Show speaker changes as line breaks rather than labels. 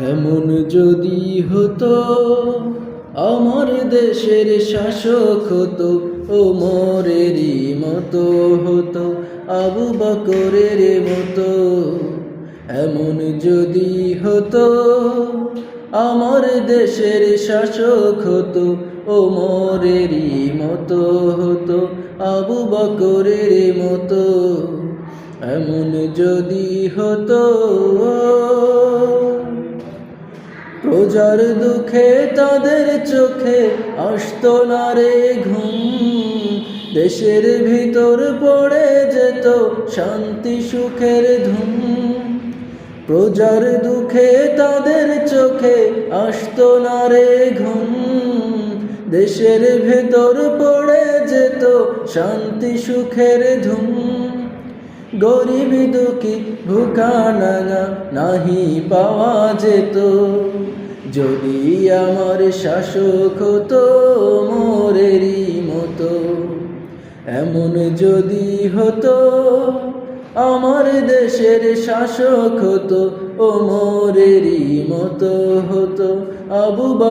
এমন যদি হতো আমার দেশের শাসক হতো ওমরেরই মতো হতো, আবু বকরের মতো। এমন যদি হতো আমার দেশের শাসক হতো ওমরেরই মতো হতো, আবু বকরের মতো। এমন যদি হতো প্রজার দুঃখে তাদের চোখে আসতো না রে ঘুম, দেশের ভিতর পড়ে যেত শান্তি সুখের ধুম। প্রজার দুঃখে তাদের চোখে আসতো না রে ঘুম, দেশের ভেতর পড়ে যেত শান্তি সুখের ধুম। গরিবি দুঃখী ভুকা নাঙা নাহি পাওয়া যেত, যদি আমার শাসক হতো ওমরেরই মতো। এমন যদি হতো আমার দেশের শাসক হতো ওমরেরই মতো হতো, আবু